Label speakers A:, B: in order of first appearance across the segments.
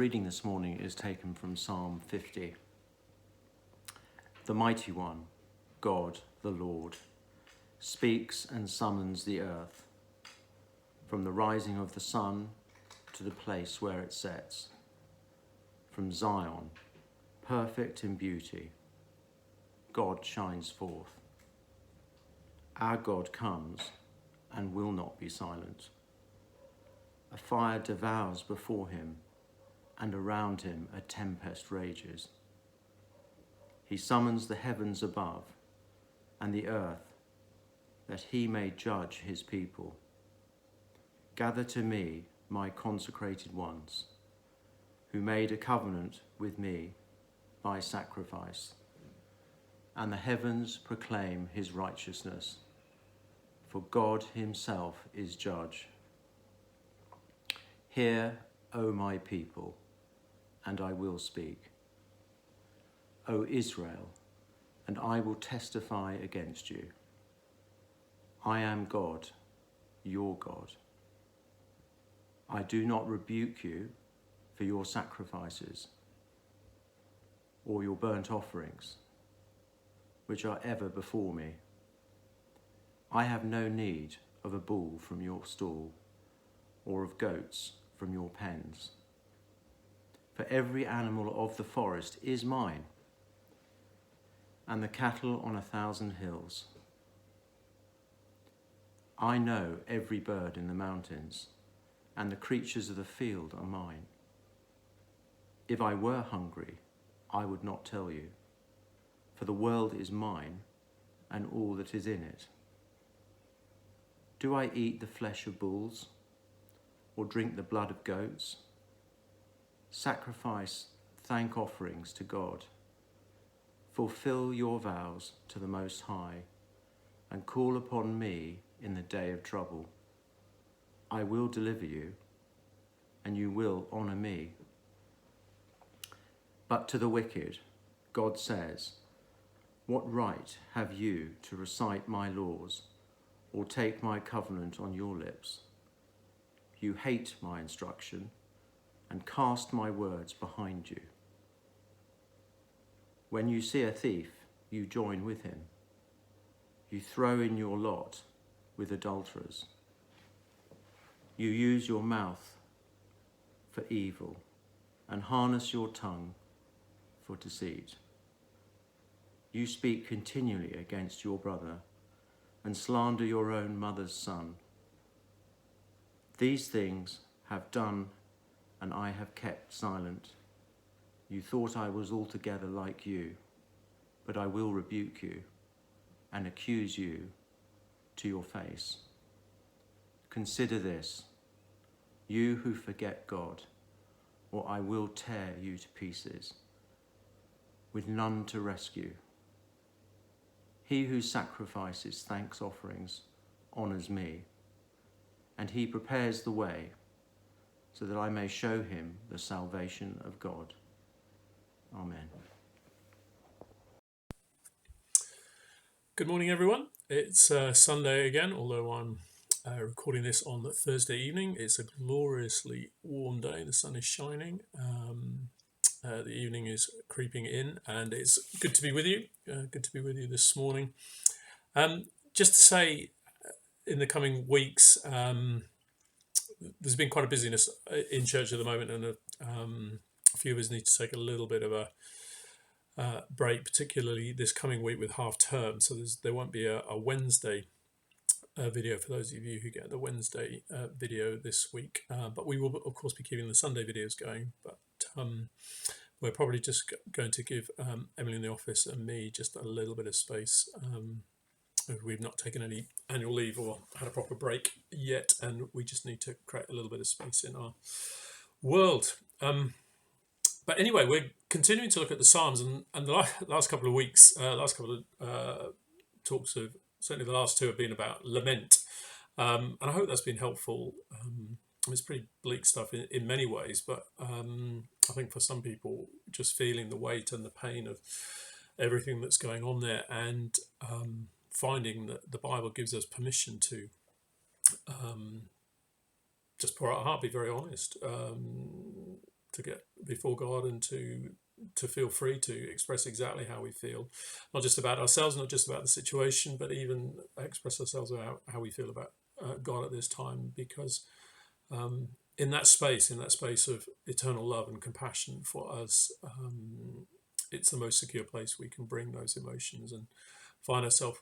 A: reading this morning is taken from Psalm 50. The Mighty One, God the Lord, speaks and summons the earth, from the rising of the sun to the place where it sets. From Zion, perfect in beauty, God shines forth. Our God comes and will not be silent. A fire devours before him, and around him a tempest rages. He summons the heavens above and the earth, that he may judge his people. Gather to me my consecrated ones, who made a covenant with me by sacrifice. And the heavens proclaim his righteousness, for God himself is judge. Hear, O my people, and I will speak. O Israel, and I will testify against you. I am God, your God. I do not rebuke you for your sacrifices or your burnt offerings, which are ever before me. I have no need of a bull from your stall or of goats from your pens. For every animal of the forest is mine, and the cattle on 1,000 hills. I know every bird in the mountains, and the creatures of the field are mine. If I were hungry, I would not tell you, for the world is mine, and all that is in it. Do I eat the flesh of bulls, or drink the blood of goats? Sacrifice thank offerings to God. Fulfill your vows to the Most High, and call upon me in the day of trouble. I will deliver you, and you will honour me. But to the wicked, God says, what right have you to recite my laws, or take my covenant on your lips? You hate my instruction, and cast my words behind you. When you see a thief, you join with him. You throw in your lot with adulterers. You use your mouth for evil, and harness your tongue for deceit. You speak continually against your brother, and slander your own mother's son. These things have done, and I have kept silent. You thought I was altogether like you, but I will rebuke you and accuse you to your face. Consider this, you who forget God, or I will tear you to pieces, with none to rescue. He who sacrifices thanks offerings honours me, and he prepares the way so that I may show him the salvation of God. Amen.
B: Good morning, everyone. It's Sunday again, although I'm recording this on Thursday evening. It's a gloriously warm day. The sun is shining. The evening is creeping in, and it's good to be with you. Good to be with you this morning. Just to say, in the coming weeks, there's been quite a busyness in church at the moment, and a few of us need to take a little bit of a break, particularly this coming week with half term. So there won't be a Wednesday video for those of you who get the Wednesday video this week. But we will, of course, be keeping the Sunday videos going. But we're probably just going to give Emily in the office and me just a little bit of space. We've not taken any annual leave or had a proper break yet, and we just need to create a little bit of space in our world. But anyway, we're continuing to look at the Psalms, and the last couple of weeks, last couple of talks of, certainly the last two have been about lament. And I hope that's been helpful. It's pretty bleak stuff in many ways, but I think for some people, just feeling the weight and the pain of everything that's going on there, and finding that the Bible gives us permission to just pour out our heart, be very honest, get before God and to feel free to express exactly how we feel, not just about ourselves, not just about the situation, but even express ourselves about how we feel about God at this time, because in that space of eternal love and compassion for us, it's the most secure place we can bring those emotions and find ourselves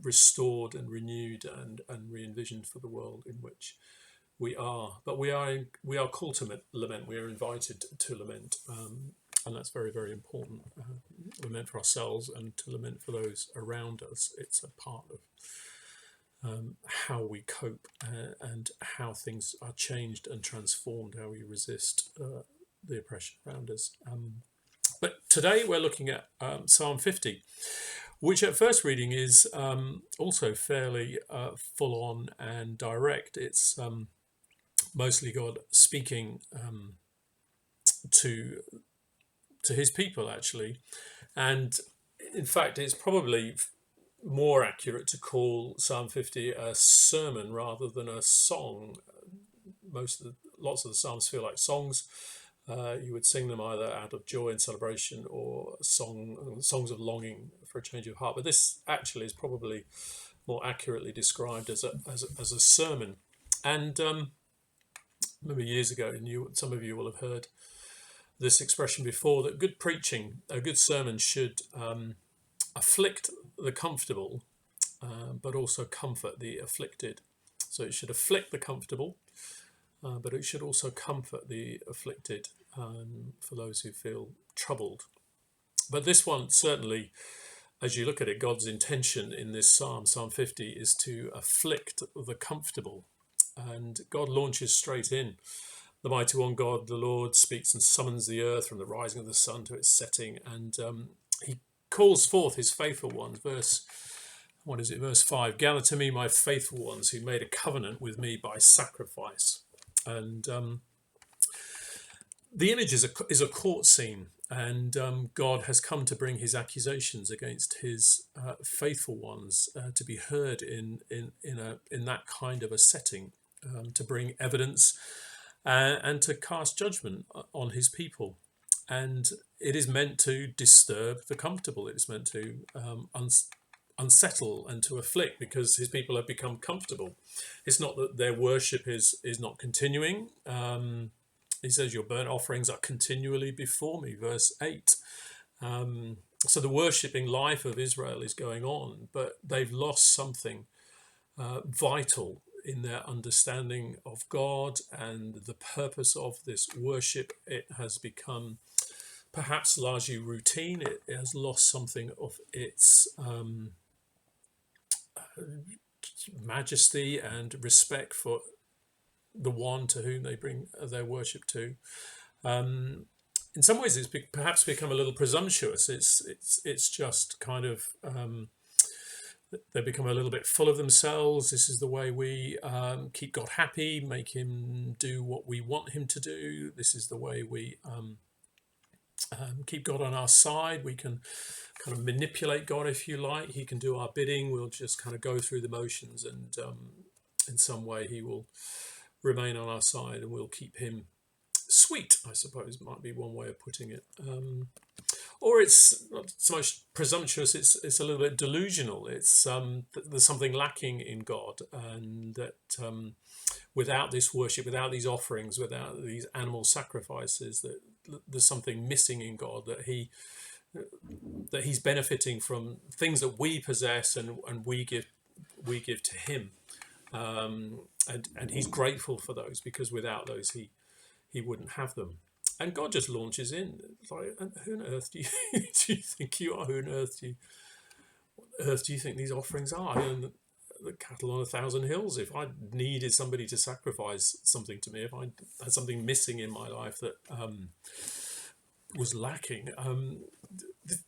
B: restored and renewed and re-envisioned for the world in which we are. But we are called to lament. We are invited to lament, and that's very, very important. Lament for ourselves and to lament for those around us. It's a part of how we cope and how things are changed and transformed, how we resist the oppression around us. But today we're looking at Psalm 50, which at first reading is also fairly full on and direct. It's mostly God speaking to his people, actually. And in fact, it's probably more accurate to call Psalm 50 a sermon rather than a song. Lots of the Psalms feel like songs. You would sing them either out of joy and celebration or songs of longing for a change of heart. But this actually is probably more accurately described as a sermon. And maybe years ago, some of you will have heard this expression before, that good preaching, a good sermon should afflict the comfortable, but also comfort the afflicted. So it should afflict the comfortable, but it should also comfort the afflicted, for those who feel troubled. But this one, certainly, as you look at it, God's intention in this Psalm 50, is to afflict the comfortable. And God launches straight in. The mighty one, God, the Lord, speaks and summons the earth from the rising of the sun to its setting. And he calls forth his faithful ones. Verse 5. Gather to me my faithful ones who made a covenant with me by sacrifice. And the image is a court scene. And God has come to bring his accusations against his faithful ones to be heard in that kind of a setting, to bring evidence and to cast judgment on his people. And it is meant to disturb the comfortable. It is meant to unsettle and to afflict, because his people have become comfortable. It's not that their worship is not continuing. He says, your burnt offerings are continually before me, verse 8. So the worshipping life of Israel is going on, but they've lost something vital in their understanding of God and the purpose of this worship. It has become perhaps largely routine. It has lost something of its majesty and respect for the one to whom they bring their worship to. In some ways, it's perhaps become a little presumptuous. It's just kind of they become a little bit full of themselves. This is the way we keep God happy, make him do what we want him to do. This is the way we keep God on our side. We can kind of manipulate God, if you like. He can do our bidding. We'll just kind of go through the motions, and in some way he will remain on our side, and we'll keep him sweet, I suppose, might be one way of putting it. Or it's not so much presumptuous, it's a little bit delusional. It's there's something lacking in God, and that without this worship, without these offerings, without these animal sacrifices, that there's something missing in God, that he's benefiting from things that we possess and we give to him, and he's grateful for those, because without those he wouldn't have them. And God just launches in. It's like, who on earth do you think you are? Who on earth do you think these offerings are? And the cattle on 1,000 hills. If I needed somebody to sacrifice something to me, if I had something missing in my life that was lacking,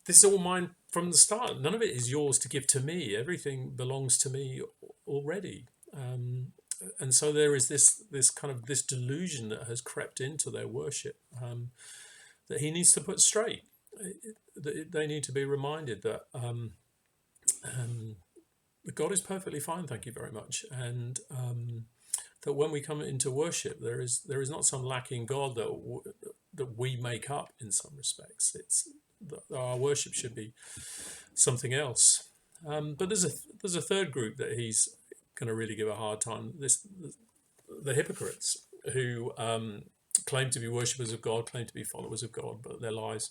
B: this is all mine from the start. None of it is yours to give to me. Everything belongs to me already. And so there is this delusion that has crept into their worship, that he needs to put straight. They need to be reminded that God is perfectly fine, thank you very much, and that when we come into worship, there is not some lacking God that we make up in some respects. It's that our worship should be something else. But there's a third group that he's going to really give a hard time. The hypocrites who claim to be worshippers of God, claim to be followers of God, but their lives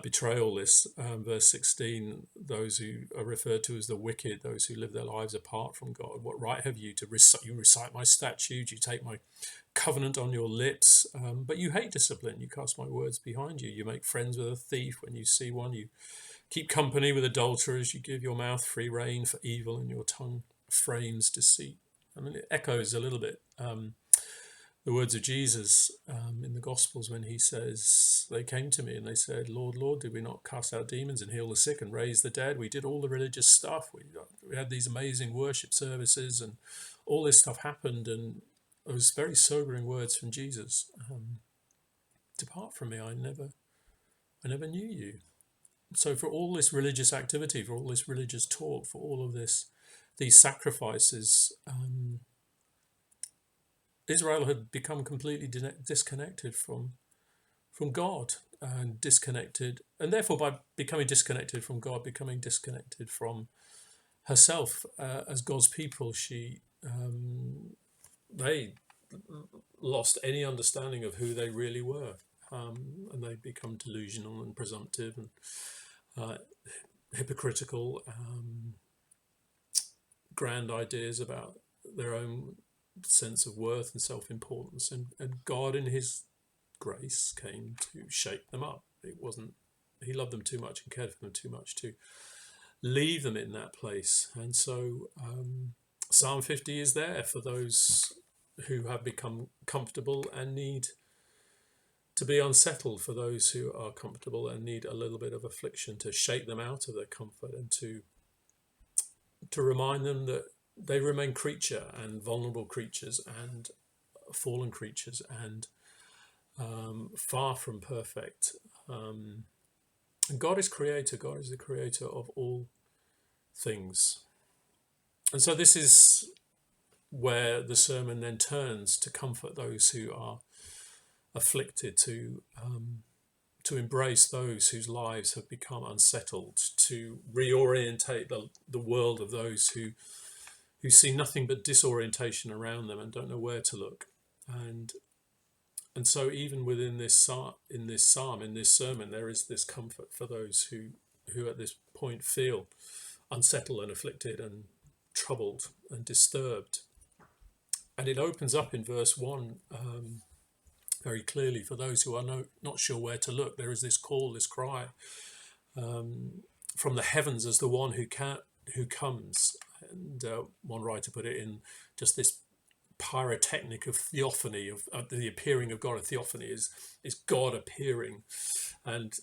B: betray all this. Verse 16, those who are referred to as the wicked, those who live their lives apart from God. What right have you to recite my statutes, you take my covenant on your lips, but you hate discipline, you cast my words behind you, you make friends with a thief when you see one, you keep company with adulterers, you give your mouth free rein for evil, and your tongue frames deceit. I mean, it echoes a little bit the words of Jesus in the Gospels when he says, they came to me and they said, Lord, Lord, did we not cast out demons and heal the sick and raise the dead? We did all the religious stuff. We had these amazing worship services and all this stuff happened. And it was very sobering words from Jesus. Depart from me, I never knew you. So for all this religious activity, for all this religious talk, for all of these sacrifices, Israel had become completely disconnected from God, and disconnected, and therefore by becoming disconnected from God, becoming disconnected from herself as God's people, they lost any understanding of who they really were, and they become delusional and presumptive and hypocritical, grand ideas about their own sense of worth and self-importance, and God in his grace came to shake them up. He loved them too much and cared for them too much to leave them in that place. And so Psalm 50 is there for those who have become comfortable and need to be unsettled, for those who are comfortable and need a little bit of affliction to shake them out of their comfort, and to remind them that they remain creature and vulnerable creatures and fallen creatures and far from perfect. And God is creator. God is the creator of all things. And so this is where the sermon then turns to comfort those who are afflicted, to embrace those whose lives have become unsettled, to reorientate the world of those who see nothing but disorientation around them and don't know where to look. And so even within this psalm, in this sermon, there is this comfort for those who at this point feel unsettled and afflicted and troubled and disturbed. And it opens up in verse 1 very clearly for those who are not sure where to look. There is this call, this cry from the heavens as the one who comes. And one writer put it in just this pyrotechnic of theophany, of the appearing of God. A theophany is God appearing, and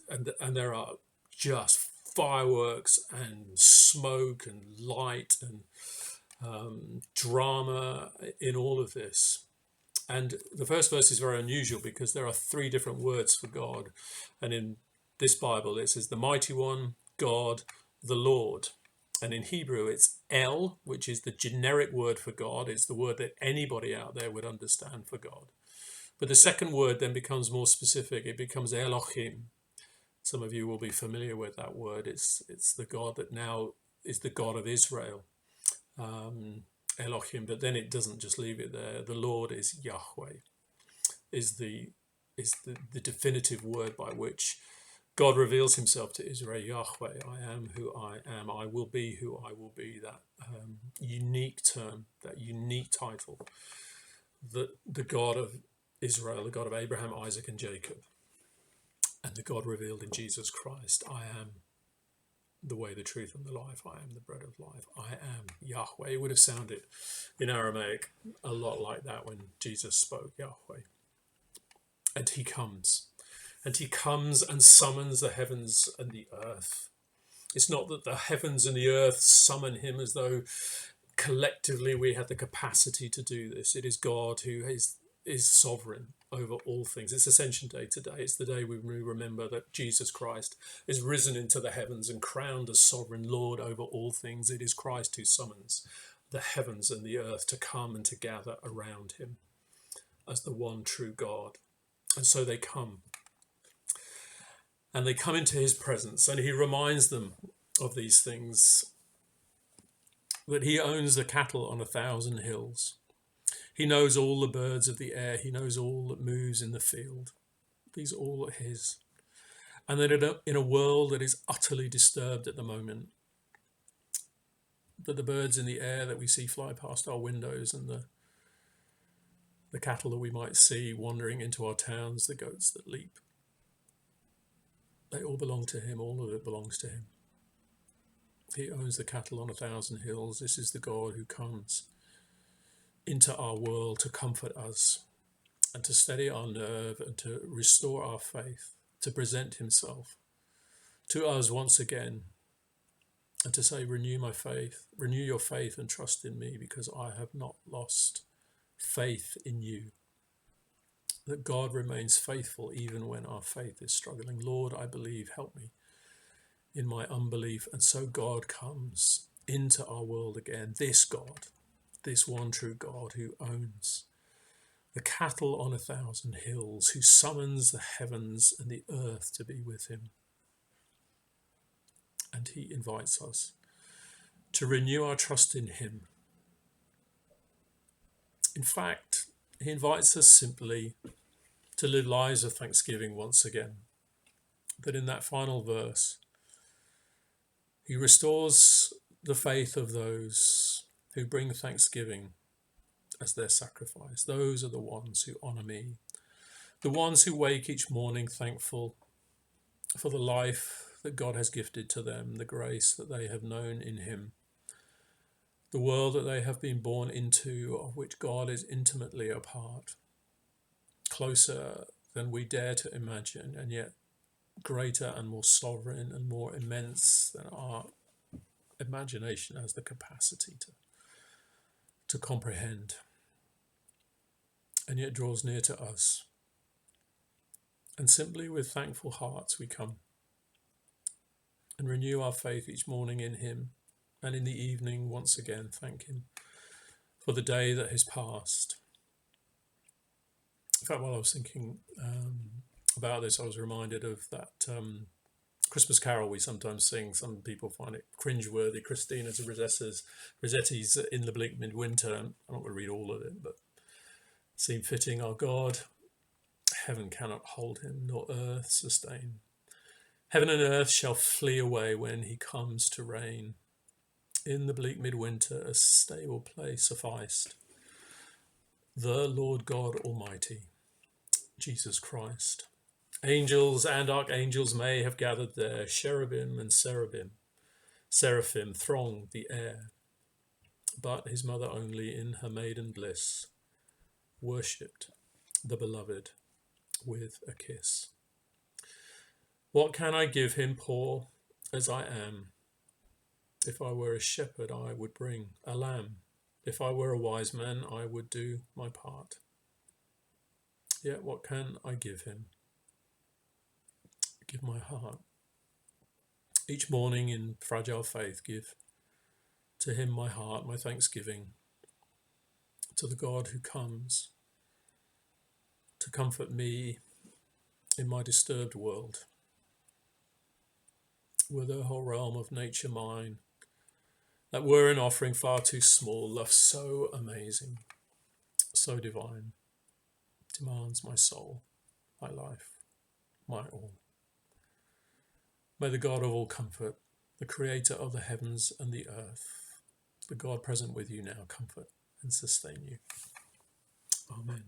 B: there are just fireworks and smoke and light and drama in all of this. And the first verse is very unusual because there are 3 different words for God, and in this Bible it says the Mighty One, God, the Lord. And in Hebrew, it's El, which is the generic word for God. It's the word that anybody out there would understand for God. But the second word then becomes more specific. It becomes Elohim. Some of you will be familiar with that word. It's the God that now is the God of Israel, Elohim. But then it doesn't just leave it there. The Lord is Yahweh, is the definitive word by which God reveals himself to Israel. Yahweh, I am who I am. I will be who I will be. That unique term, that unique title. The God of Israel, the God of Abraham, Isaac, and Jacob. And the God revealed in Jesus Christ. I am the way, the truth, and the life. I am the bread of life. I am Yahweh. It would have sounded in Aramaic a lot like that when Jesus spoke, Yahweh. And he comes. And he comes and summons the heavens and the earth. It's not that the heavens and the earth summon him as though collectively we had the capacity to do this. It is God who is sovereign over all things. It's Ascension Day today. It's the day we remember that Jesus Christ is risen into the heavens and crowned as sovereign Lord over all things. It is Christ who summons the heavens and the earth to come and to gather around him as the one true God. And so they come. And they come into his presence, and he reminds them of these things, that he owns the cattle on 1,000 hills. He knows all the birds of the air. He knows all that moves in the field. These are all his. And that in a world that is utterly disturbed at the moment, that the birds in the air that we see fly past our windows, and the cattle that we might see wandering into our towns, the goats that leap, they all belong to him. All of it belongs to him. He owns the cattle on 1,000 hills. This is the God who comes into our world to comfort us and to steady our nerve and to restore our faith, to present himself to us once again, and to say, renew my faith, renew your faith and trust in me, because I have not lost faith in you. That God remains faithful even when our faith is struggling. Lord, I believe, help me in my unbelief. And so God comes into our world again. This God, this one true God who owns the cattle on 1,000 hills, who summons the heavens and the earth to be with him. And he invites us to renew our trust in him. In fact, he invites us simply to live lives of thanksgiving once again. That in that final verse, he restores the faith of those who bring thanksgiving as their sacrifice. Those are the ones who honour me. The ones who wake each morning thankful for the life that God has gifted to them, the grace that they have known in him, the world that they have been born into, of which God is intimately a part, closer than we dare to imagine, and yet greater and more sovereign and more immense than our imagination has the capacity to comprehend, and yet draws near to us. And simply with thankful hearts we come and renew our faith each morning in him, and in the evening once again thank him for the day that has passed. In fact, while I was thinking about this, I was reminded of that Christmas carol we sometimes sing. Some people find it cringeworthy. Christina's Rossetti's In the Bleak Midwinter. I'm not going to read all of it, but it seemed fitting. Our God, heaven cannot hold him, nor earth sustain. Heaven and earth shall flee away when he comes to reign. In the bleak midwinter a stable place sufficed. The Lord God Almighty, Jesus Christ. Angels and archangels may have gathered there, cherubim and seraphim throng the air, but his mother only in her maiden bliss worshipped the beloved with a kiss. What can I give him, poor as I am? If I were a shepherd, I would bring a lamb. If I were a wise man, I would do my part. Yet what can I give him? Give my heart. Each morning in fragile faith, give to him my heart, my thanksgiving, to the God who comes to comfort me in my disturbed world. Were the whole realm of nature mine, that were an offering far too small, love so amazing, so divine, demands my soul, my life, my all. May the God of all comfort, the creator of the heavens and the earth, the God present with you now, comfort and sustain you. Amen.